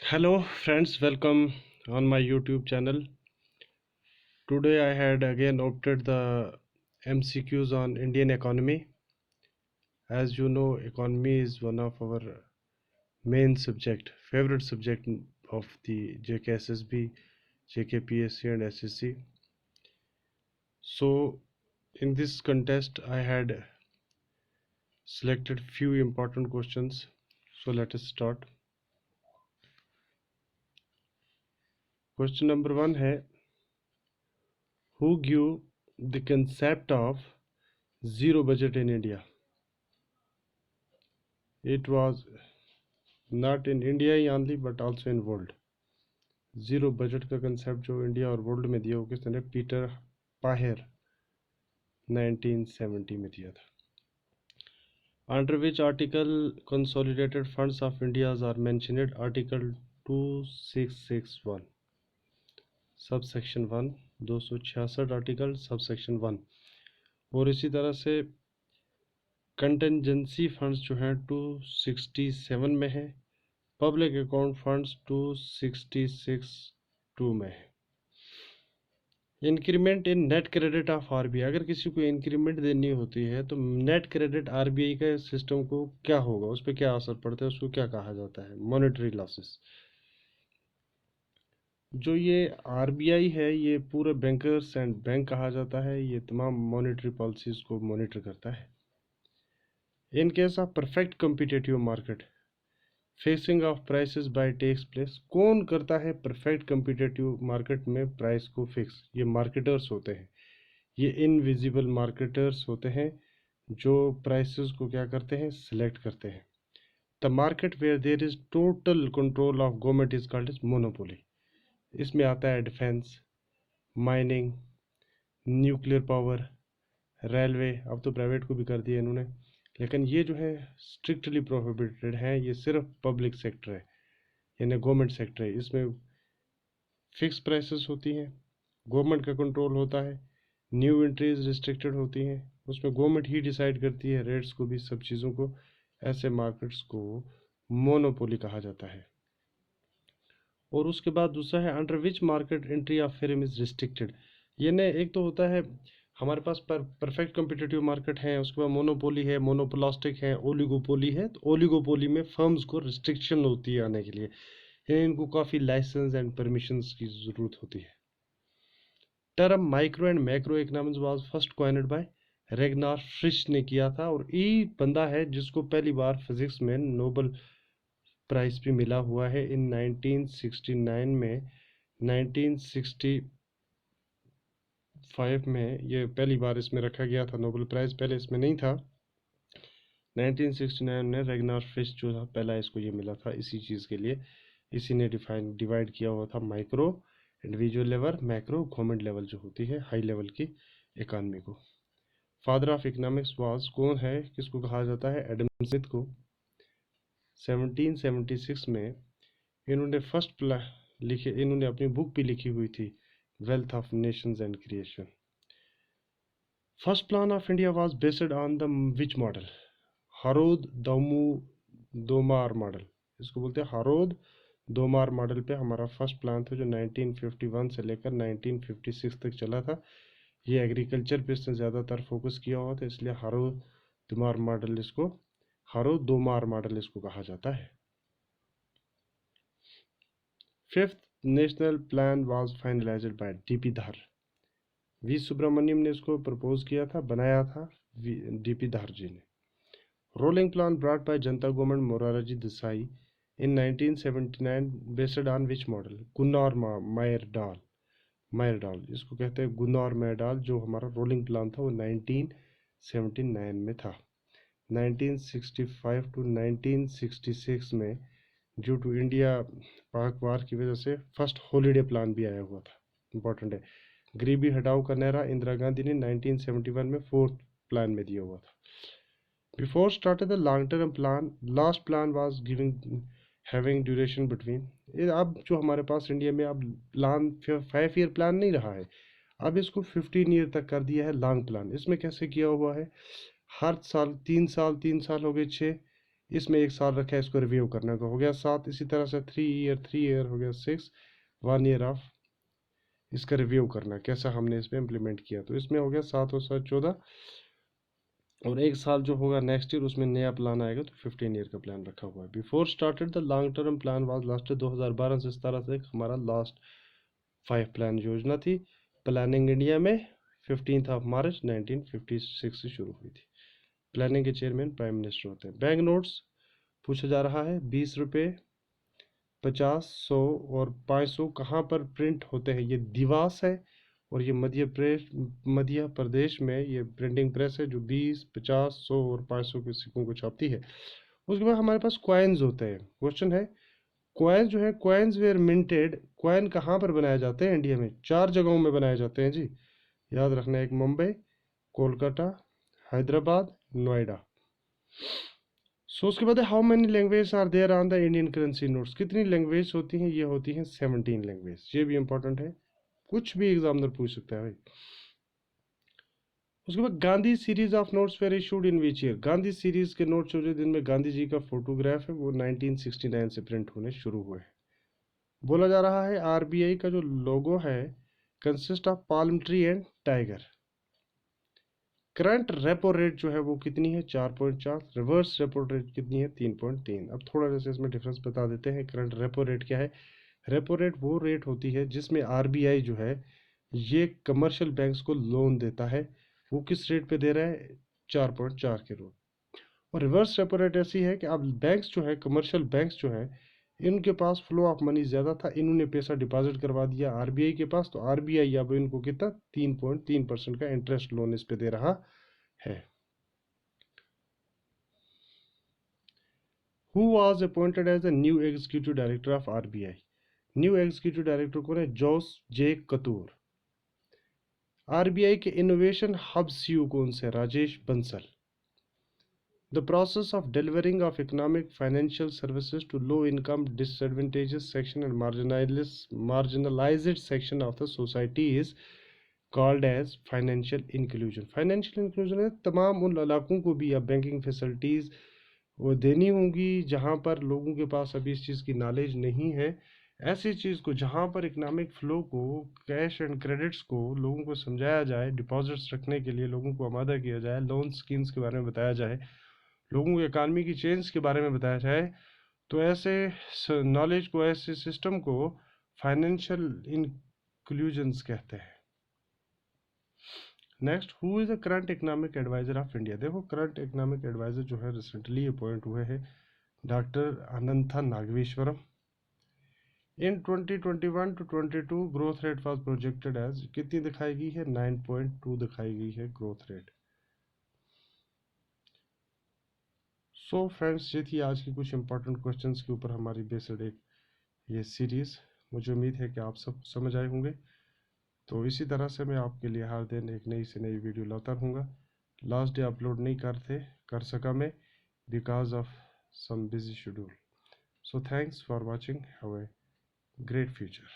Hello friends, welcome on my YouTube channel. Today I had again opted the MCQs on Indian economy. As you know, economy is one of our main favorite subject of the JKSSB, JKPSC and SSC. So in this contest I had selected few important questions. So let us start. Question number 1 है, who gave the concept of zero budget in India? It was not in India only but also in world. Zero budget का concept जो India और world में दिया वो किसने? Peter पाहेर 1970 में दिया था. Under which article consolidated funds of India are mentioned? Article 2661 sub section 1, 266 article sub section 1. और इसी तरह से कंटेंजेंसी फंड्स जो हैं 267 में है. पब्लिक अकाउंट फंड्स 266(2) में है. Increment in net credit of RBI. अगर किसी को इंक्रीमेंट देनी होती है तो नेट क्रेडिट आरबीआई का सिस्टम को क्या होगा, उस पर क्या असर पड़ता है, उसको क्या कहा जाता है? Monetary losses. जो ये आरबीआई है ये पूरे बैंकर्स एंड बैंक कहा जाता है. ये तमाम मॉनेटरी पॉलिसीज को मॉनिटर करता है. In case of perfect competitive market fixing of prices by takes place. कौन करता है परफेक्ट कॉम्पिटिटिव मार्केट में प्राइस को फिक्स? ये मार्केटर्स होते हैं. ये इनविजिबल मार्केटर्स होते हैं जो प्राइसेस को क्या करते हैं? सिलेक्ट करते हैं. The market where there is total control of government is called as monopoly. इसमें आता है defence, mining, nuclear power, railway. अब तो प्राइवेट को भी कर दिया इन्होंने, लेकिन ये जो है स्ट्रिक्टली प्रोहिबिटेड है. ये सिर्फ पब्लिक सेक्टर है यानी गवर्नमेंट सेक्टर है. इसमें फिक्स प्राइसेस होती हैं, गवर्नमेंट का कंट्रोल होता है, न्यू एंट्रीज रिस्ट्रिक्टेड होती हैं, उसमें गवर्नमेंट ही डिसाइड करती है रेट्स को भी, सब चीज़ों को. ऐसे मार्केट्स को मोनोपोली कहा जाता है. और उसके बाद दूसरा है under which market entry of firm is restricted. यानी एक तो होता है हमारे पास परफेक्ट कॉम्पिटिटिव मार्केट है, उसके बाद मोनोपोली है, मोनोपोलास्टिक है, ओलिगोपोली है. तो ओलिगोपोली में फर्म्स को रिस्ट्रिक्शन होती है आने के लिए, यानी इनको काफ़ी लाइसेंस एंड परमिशंस की ज़रूरत होती है. Term micro and macro economics was first coined by Ragnar Frisch ने किया था. और ये बंदा है जिसको पहली बार फिजिक्स में नोबेल प्राइज भी मिला हुआ है इन 1969 में. 1965 में ये पहली बार इसमें रखा गया था नोबेल प्राइज, पहले इसमें नहीं था. 1969 में रेगनार फ्रिश जो था पहला इसको ये मिला था इसी चीज़ के लिए. इसी ने डिवाइड किया हुआ था micro individual level, macro government level जो होती है हाई लेवल की इकानमी को. फादर ऑफ इकोनॉमिक्स वाज कौन है, किसको कहा जाता है? एडम स्मिथ को. 1776 में इन्होंने इन्होंने अपनी बुक भी लिखी हुई थी, wealth of nations and creation. First plan of India was based on the which model? Harrod Domar model. इसको बोलते हैं हरोद दोमार मॉडल पे हमारा फर्स्ट प्लान था जो 1951 से लेकर 1956 तक चला था. ये एग्रीकल्चर पे इसने ज़्यादातर फोकस किया हुआ था, इसलिए हरोद दोमार मॉडल इसको कहा जाता है. Fifth national plan was finalised by DP Dhar. V Subramaniam ने इसको प्रपोज किया था, बनाया था डीपी धार जी ने. Rolling plan brought by Janata government Morarji Desai in 1979 based on which model? Gunnar Myrdal इसको कहते हैं. गुन्नौर मायरडाल जो हमारा रोलिंग प्लान था वो 1979 में था. 1965 टू 1966 में ड्यू टू इंडिया पाक वार की वजह से फर्स्ट हॉलीडे प्लान भी आया हुआ था, इंपॉर्टेंट है. गरीबी हटाओ का नारा इंदिरा गांधी ने 1971 में फोर्थ प्लान में दिया हुआ था. Before started the long term plan, last plan was giving having duration between. अब जो हमारे पास इंडिया में अब प्लान 5 ईयर प्लान नहीं रहा है, अब इसको 15 ईयर तक कर दिया है लॉन्ग प्लान. इसमें कैसे किया हुआ है? हर साल 3 साल हो गए 6, इसमें 1 साल रखा है, इसको रिव्यू करना तो हो गया 7। इसी तरह से 3 ईयर हो गया 6, 1 ईयर ऑफ इसका रिव्यू करना कैसा हमने इसमें इम्प्लीमेंट किया। तो इसमें हो गया 7 और 7 14, और 1 साल जो होगा नेक्स्ट ईयर उसमें नया प्लान आएगा, तो 15 ईयर का प्लान रखा हुआ है। Before started the long term plan was last 2012 से 17 से हमारा लास्ट 5 प्लान योजना थी। प्लानिंग इंडिया में 15 मार्च 1956 से शुरू हुई थी। प्लानिंग के चेयरमैन प्राइम मिनिस्टर होते हैं। बैंक नोट्स पूछा जा रहा है, 20 रुपये, 50, 100 और 500 कहाँ पर प्रिंट होते हैं। ये दिवास है और ये मध्य प्रदेश में ये प्रिंटिंग प्रेस है जो 20, 50, 100 और 500 के सिक्कों को छापती है। उसके बाद हमारे पास कॉइन्स होते हैं। क्वेश्चन है, कॉइन्स जो है, कॉइन्स वेयर मिंटेड, कॉइन कहाँ पर बनाए जाते हैं इंडिया में? 4 जगहों में बनाए जाते हैं जी, याद रखना। एक मुंबई, कोलकाता, हैदराबाद, नोएडा। सो उसके बाद how many language are there on the Indian currency notes, कितनी लैंग्वेज होती हैं? ये होती हैं 17 लैंग्वेज। ये भी इंपॉर्टेंट है, कुछ भी एग्जामिनर पूछ सकता है भाई। उसके बाद Gandhi series of notes were issued in which year, Gandhi series के नोट्स जो जिनमें गांधी जी का फोटोग्राफ है वो 1969 से प्रिंट होने शुरू हुए। बोला जा रहा है आरबीआई का जो लोगो है consist of palm tree and tiger. Current repo rate जो है वो कितनी है? 4.4। रिवर्स रेपो रेट कितनी है? 3.3। अब थोड़ा जैसे इसमें डिफरेंस बता देते हैं। करंट रेपो रेट क्या है? रेपो रेट वो रेट होती है जिसमें आरबीआई जो है ये कमर्शियल बैंक्स को लोन देता है। वो किस रेट पे दे रहा है? 4.4 के रेट। और रिवर्स रेपो रेट ऐसी है कि अब बैंक्स जो है, कमर्शियल बैंक्स जो है, इनके पास फ्लो ऑफ मनी ज़्यादा था, इन्होंने पैसा डिपॉजिट करवा दिया आरबीआई के पास, तो आरबीआई अब इनको कितना 3.3% का इंटरेस्ट लोन इस पे दे रहा है। Who was appointed as the new executive director of RBI? New executive director कौन है? जोस जे कतूर। आरबीआई के इनोवेशन हब सीईओ कौन से? Rajesh Bansal. The process of delivering of economic financial services to low income disadvantaged section and marginalized section of the society is called as financial inclusion. Financial inclusion है तमाम उन इलाकों को भी अब बैंकिंग फैसिलिटीज़ वो देनी होंगी जहाँ पर लोगों के पास अभी इस चीज़ की नॉलेज नहीं है। ऐसी चीज़ को जहाँ पर इकोनॉमिक फ्लो को, कैश एंड क्रेडिट्स को लोगों को समझाया जाए, डिपॉजिट्स रखने के लिए लोगों को आमादा किया जाए, लोन स्कीम्स के बारे में बताया जाए, लोगों को इकानमी की चेंज के बारे में बताया जाए, तो ऐसे नॉलेज को, ऐसे सिस्टम को फाइनेंशियल इंक्लूजन्स कहते हैं। Next, who is the current economic adviser of India? देखो करंट इकोनॉमिक एडवाइज़र जो है रिसेंटली अपॉइंट हुए हैं doctor Anantha Nageswaran. In 2021 to 22 growth rate was projected as, कितनी दिखाई गई है? 9.2 दिखाई गई है ग्रोथ रेट। सो फ्रेंड्स, ये थी आज की कुछ इंपॉर्टेंट क्वेश्चंस के ऊपर हमारी बेस्ड एक ये सीरीज़। मुझे उम्मीद है कि आप सब समझ आए होंगे। तो इसी तरह से मैं आपके लिए हर दिन एक नई से नई वीडियो लाता रहूँगा। लास्ट डे अपलोड नहीं कर सका मैं because of some busy schedule. So thanks for watching, have a great future.